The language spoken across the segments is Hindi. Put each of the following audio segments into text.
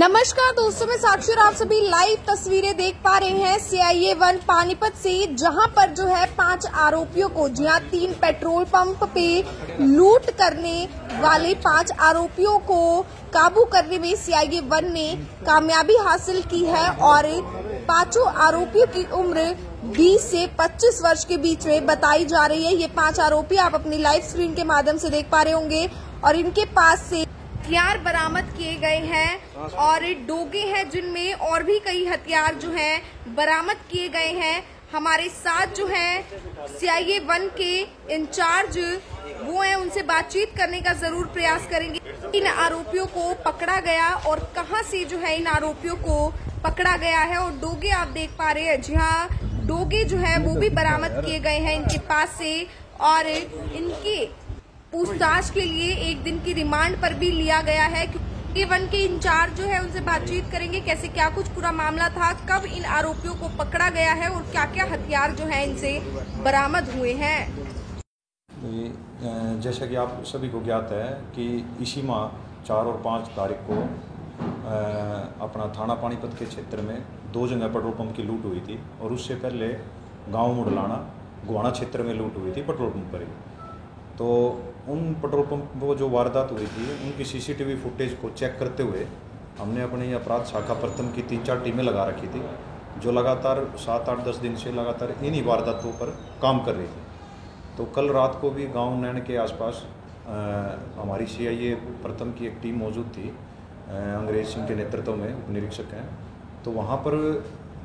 नमस्कार दोस्तों, मैं साक्षी और आप सभी लाइव तस्वीरें देख पा रहे हैं CIA 1 पानीपत से, जहां पर जो है 5 आरोपियों को, जहां 3 पेट्रोल पंप पे लूट करने वाले 5 आरोपियों को काबू करने में CIA 1 ने कामयाबी हासिल की है और 5 आरोपियों की उम्र 20 से 25 वर्ष के बीच में बताई जा रही है। ये 5 आरोपी आप अपनी लाइव स्क्रीन के माध्यम से देख पा रहे होंगे और इनके पास से हथियार बरामद किए गए हैं और डोगे हैं जिनमें और भी कई हथियार जो हैं बरामद किए गए हैं। हमारे साथ जो है CIA 1 के इंचार्ज वो हैं, उनसे बातचीत करने का जरूर प्रयास करेंगे। इन आरोपियों को पकड़ा गया और कहां से जो है इन आरोपियों को पकड़ा गया है और डोगे आप देख पा रहे हैं, जी हाँ, डोगे जो है वो भी बरामद किए गए हैं इनके पास से और इनके पूछताछ के लिए 1 दिन की रिमांड पर भी लिया गया है। CIA 1 के इंचार्ज जो है उनसे बातचीत करेंगे, कैसे क्या कुछ पूरा मामला था, कब इन आरोपियों को पकड़ा गया है और क्या क्या हथियार जो है इनसे बरामद हुए हैं। जैसा कि आप सभी को ज्ञात है कि इसी माह 4 और 5 तारीख को अपना थाना पानीपत के क्षेत्र में 2 जगह पेट्रोल पंप की लूट हुई थी और उससे पहले गांव मुडलाना गोहाना क्षेत्र में लूट हुई थी पेट्रोल पंप पर ही। तो उन पेट्रोल पंप वो जो वारदात हुई थी उनकी CCTV फुटेज को चेक करते हुए हमने अपनी अपराध शाखा प्रथम की 3-4 टीमें लगा रखी थी, जो लगातार 7-8-10 दिन से लगातार इन्हीं वारदातों पर काम कर रही थी। तो कल रात को भी गांव नैन के आसपास हमारी CIA प्रथम की एक टीम मौजूद थी, अंग्रेज सिंह के नेतृत्व में उप निरीक्षक हैं। तो वहाँ पर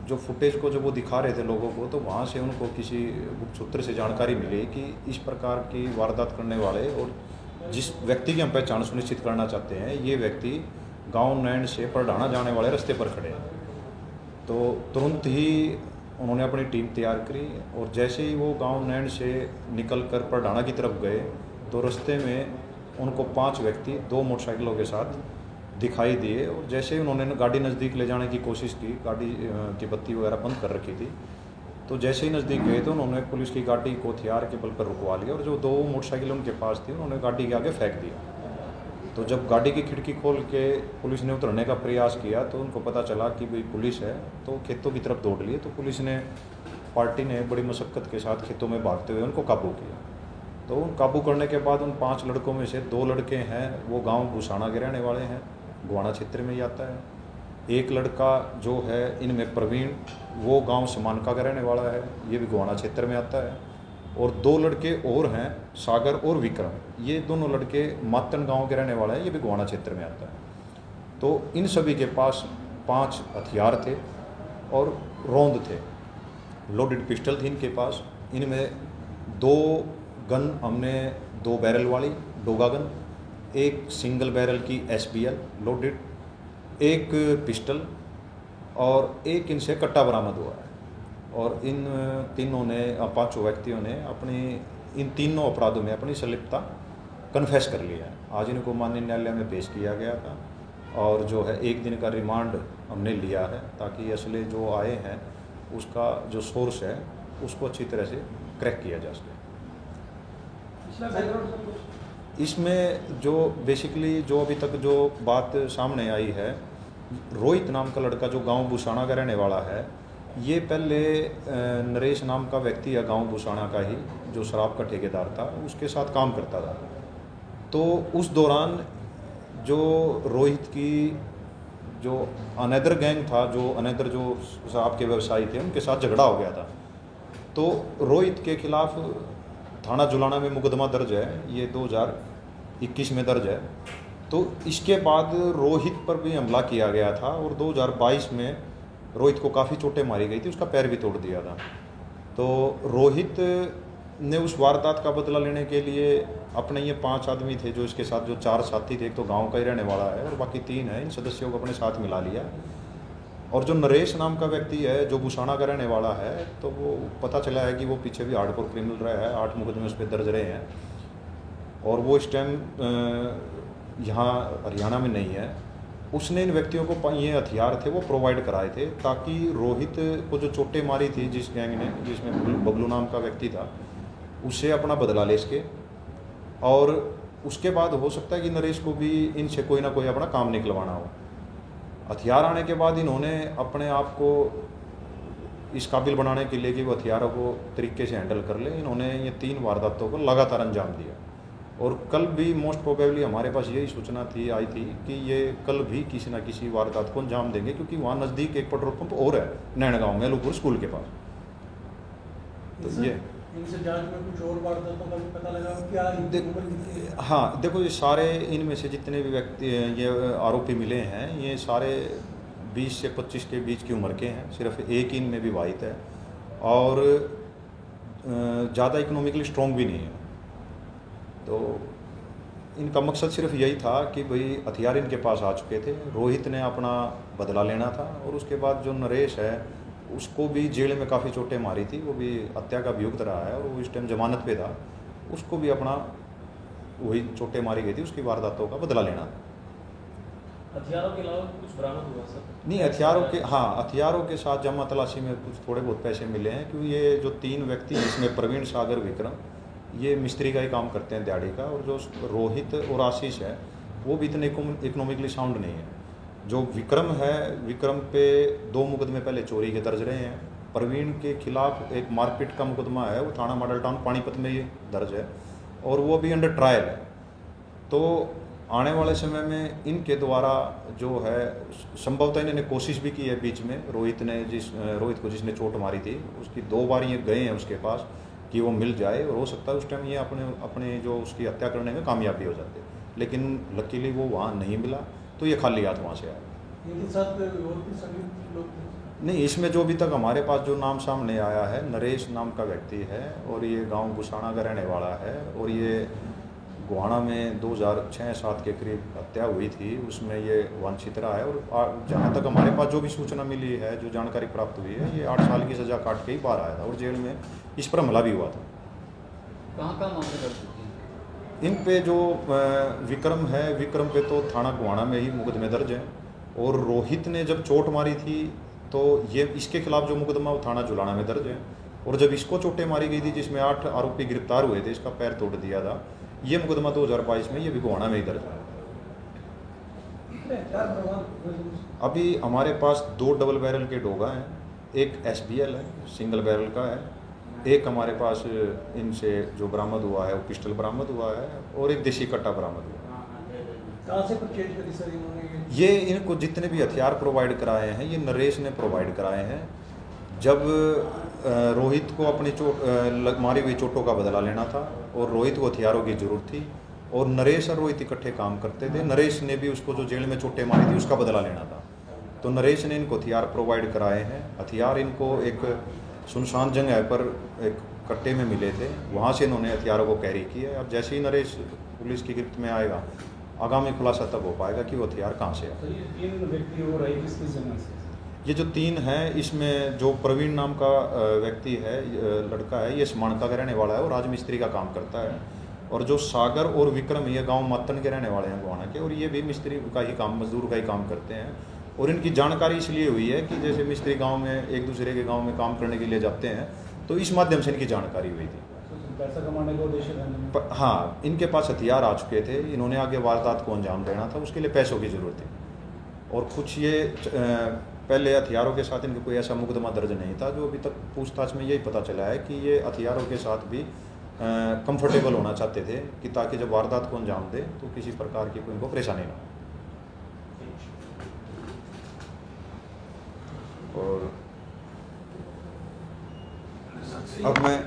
जो फुटेज को जब वो दिखा रहे थे लोगों को, तो वहाँ से उनको किसी गुप्त सूत्र से जानकारी मिली कि इस प्रकार की वारदात करने वाले और जिस व्यक्ति की हम पहचान सुनिश्चित करना चाहते हैं, ये व्यक्ति गांव नैन से परडाना जाने वाले रास्ते पर खड़े हैं। तो तुरंत ही उन्होंने अपनी टीम तैयार करी और जैसे ही वो गांव नैन से निकल कर परडाना की तरफ गए तो रास्ते में उनको 5 व्यक्ति 2 मोटरसाइकिलों के साथ दिखाई दिए और जैसे ही उन्होंने गाड़ी नज़दीक ले जाने की कोशिश की, गाड़ी की बत्ती वगैरह बंद कर रखी थी, तो जैसे ही नज़दीक गए तो उन्होंने पुलिस की गाड़ी को हथियार के बल पर रुकवा लिया और जो 2 मोटरसाइकिल उनके पास थी उन्होंने गाड़ी के आगे फेंक दिया। तो जब गाड़ी की खिड़की खोल के पुलिस ने उतरने का प्रयास किया तो उनको पता चला कि भाई पुलिस है, तो खेतों की तरफ दौड़ लिए। तो पुलिस ने, पार्टी ने बड़ी मशक्क़त के साथ खेतों में भागते हुए उनको काबू किया। तो काबू करने के बाद उन 5 लड़कों में से 2 लड़के हैं वो गाँव भूसाना के रहने वाले हैं, गोहाना क्षेत्र में ही आता है। एक लड़का जो है इनमें प्रवीण, वो गांव समानका का रहने वाला है, ये भी गोहाना क्षेत्र में आता है। और 2 लड़के और हैं, सागर और विक्रम, ये दोनों लड़के मातन गांव के रहने वाले हैं, ये भी गोहाना क्षेत्र में आता है। तो इन सभी के पास 5 हथियार थे और रौंद थे, लोडेड पिस्टल थी इनके पास। इनमें 2 गन हमने 2 बैरल वाली डोगा गन, एक सिंगल बैरल की SBL लोडेड, एक पिस्टल और एक इनसे कट्टा बरामद हुआ है। और इन तीनों ने, 5 व्यक्तियों ने अपनी इन तीनों अपराधों में अपनी संलिप्तता कन्फेस कर लिया है। आज इनको माननीय न्यायालय में पेश किया गया था और जो है 1 दिन का रिमांड हमने लिया है ताकि असले जो आए हैं उसका जो सोर्स है उसको अच्छी तरह से क्रैक किया जा सके। इसमें जो बेसिकली जो अभी तक जो बात सामने आई है, रोहित नाम का लड़का जो गांव भूसाना का रहने वाला है, ये पहले नरेश नाम का व्यक्ति है गांव भूसाना का ही, जो शराब का ठेकेदार था, उसके साथ काम करता था। तो उस दौरान जो रोहित की जो अनदर गैंग था, जो अनदर जो शराब के व्यवसायी थे, उनके साथ झगड़ा हो गया था। तो रोहित के खिलाफ थाना जुलाना में मुकदमा दर्ज है, ये 2021 में दर्ज है। तो इसके बाद रोहित पर भी हमला किया गया था और 2022 में रोहित को काफ़ी चोटें मारी गई थी, उसका पैर भी तोड़ दिया था। तो रोहित ने उस वारदात का बदला लेने के लिए अपने ये 5 आदमी थे जो इसके साथ, जो 4 साथी थे, एक तो गाँव का ही रहने वाला है और बाकी 3 है, इन सदस्यों को अपने साथ मिला लिया। और जो नरेश नाम का व्यक्ति है जो भूसाना का रहने वाला है, तो वो पता चला है कि वो पीछे भी हार्डकोर क्रिमिनल रहा है, 8 मुकदमे उस पर दर्ज रहे हैं और वो इस टाइम यहाँ हरियाणा में नहीं है। उसने इन व्यक्तियों को ये हथियार थे वो प्रोवाइड कराए थे ताकि रोहित को जो चोटें मारी थी जिस गैंग ने, जिसमें बबलू नाम का व्यक्ति था, उससे अपना बदला ले सके। और उसके बाद हो सकता है कि नरेश को भी इनसे कोई ना कोई अपना काम निकलवाना हो। हथियार आने के बाद इन्होंने अपने आप को इस काबिल बनाने के लिए कि वो हथियारों को तरीके से हैंडल कर ले, इन्होंने ये 3 वारदातों को लगातार अंजाम दिया। और कल भी मोस्ट प्रोबेबली हमारे पास यही सूचना आई थी कि ये कल भी किसी न किसी वारदात को अंजाम देंगे, क्योंकि वहाँ नज़दीक एक पेट्रोल पंप और है नैनगांव में लुपुर स्कूल के पास। तो ये इनसे जांच में कुछ और वारदातों का भी पता लगा क्या? हाँ, देखो ये सारे इनमें से जितने भी व्यक्ति ये आरोपी मिले हैं, ये सारे 20 से 25 के बीच की उम्र के हैं। सिर्फ एक इनमें विवाहित है और ज़्यादा इकोनॉमिकली स्ट्रॉन्ग भी नहीं है। तो इनका मकसद सिर्फ यही था कि भाई हथियार इनके पास आ चुके थे, रोहित ने अपना बदला लेना था। और उसके बाद जो नरेश है उसको भी जेल में काफ़ी चोटें मारी थी, वो भी हत्या का अभियुक्त रहा है और वो इस टाइम जमानत पे था। उसको भी अपना वही चोटें मारी गई थी, उसकी वारदातों का बदला लेना था। हथियारों के अलावा कुछ बरामद हुआ सर? नहीं, हथियारों के साथ जमा तलाशी में कुछ थोड़े बहुत पैसे मिले हैं, क्योंकि ये जो 3 व्यक्ति जिसमें प्रवीण, सागर, विक्रम, ये मिस्त्री का ही काम करते हैं दिहाड़ी का। और जो रोहित और आशीष है वो भी इतने इकोनॉमिकली साउंड नहीं है। जो विक्रम है, विक्रम पे 2 मुकदमे पहले चोरी के दर्ज रहे हैं। प्रवीण के खिलाफ एक मारपीट का मुकदमा है, वो थाना मॉडल टाउन पानीपत में ये दर्ज है और वो भी अंडर ट्रायल है। तो आने वाले समय में इनके द्वारा जो है संभवतः इन्होंने कोशिश भी की है बीच में। रोहित को जिसने चोट मारी थी उसकी 2 बार ये गए हैं उसके पास कि वो मिल जाए, और हो सकता है उस टाइम ये अपने जो उसकी हत्या करने में कामयाबी हो जाते, लेकिन लकीली वो वहाँ नहीं मिला, तो ये खाली हाथ वहाँ से आया। इनके साथ और भी सभी लोग नहीं, इसमें जो अभी तक हमारे पास जो नाम सामने आया है, नरेश नाम का व्यक्ति है और ये गांव गुसाना का रहने वाला है। और ये गोहाना में 2006-07 के करीब हत्या हुई थी, उसमें ये वांछित रहा है। और जहाँ तक हमारे पास जो भी सूचना मिली है, जो जानकारी प्राप्त हुई है, ये 8 साल की सज़ा काट के ही बाहर आया था और जेल में इस पर हमला भी हुआ था। कहाँ मामले कर चुके हैं? इन पे जो विक्रम है, विक्रम पे तो थाना गोहाना में ही मुकदमे दर्ज हैं। और रोहित ने जब चोट मारी थी तो ये इसके खिलाफ जो मुकदमा वो थाना जुलाना में दर्ज है। और जब इसको चोटें मारी गई थी जिसमें 8 आरोपी गिरफ्तार हुए थे, इसका पैर तोड़ दिया था, ये मुकदमा 2022 में ये भी गोहाना में ही दर्ज है। अभी हमारे पास 2 डबल बैरल के डोगा हैं, एक SBL है, सिंगल बैरल का है, एक हमारे पास इनसे जो बरामद हुआ है वो पिस्टल बरामद हुआ है और एक देसी कट्टा बरामद हुआ है। कहाँ से परचेज करी सर इन्होंने? ये इनको जितने भी हथियार प्रोवाइड कराए हैं ये नरेश ने प्रोवाइड कराए हैं। जब रोहित को अपनी मारी हुई चोटों का बदला लेना था और रोहित को हथियारों की ज़रूरत थी और नरेश और रोहित इकट्ठे काम करते थे। नरेश ने भी उसको जो जेल में चोटें मारी थी उसका बदला लेना था, तो नरेश ने इनको हथियार प्रोवाइड कराए हैं। हथियार इनको एक सुनसान जगह पर एक कट्टे में मिले थे, वहाँ से इन्होंने हथियारों को कैरी किया। अब जैसे ही नरेश पुलिस की गिरफ्त में आएगा, आगामी खुलासा तब हो पाएगा कि वो हथियार कहाँ से तो ये 3 व्यक्ति हो रहे किसकी जमीन से? ये जो 3 हैं, इसमें जो प्रवीण नाम का व्यक्ति है, लड़का है, ये समानका का रहने वाला है और राजमिस्त्री का काम करता है। और जो सागर और विक्रम ये गांव मातन के रहने वाले हैं गोहाना के, और ये भी मिस्त्री का ही काम, मजदूर का ही काम करते हैं। और इनकी जानकारी इसलिए हुई है कि जैसे मिस्त्री गांव में एक दूसरे के गांव में काम करने के लिए जाते हैं, तो इस माध्यम से इनकी जानकारी हुई थी। पैसा कमाने का उद्देश्य हाँ, इनके पास हथियार आ चुके थे, इन्होंने आगे वारदात को अंजाम देना था, उसके लिए पैसों की ज़रूरत थी। और कुछ ये पहले हथियारों के साथ इनका कोई ऐसा मुकदमा दर्ज नहीं था। जो अभी तक पूछताछ में यही पता चला है कि ये हथियारों के साथ भी कंफर्टेबल होना चाहते थे कि ताकि जब वारदात को अंजाम दे तो किसी प्रकार की कोई इनको परेशानी ना हो। और अब मैं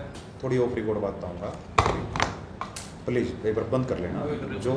थोड़ी ऑफ रिकॉर्ड बात बताऊँगा, प्लीज़ पेपर बंद कर लेना। जो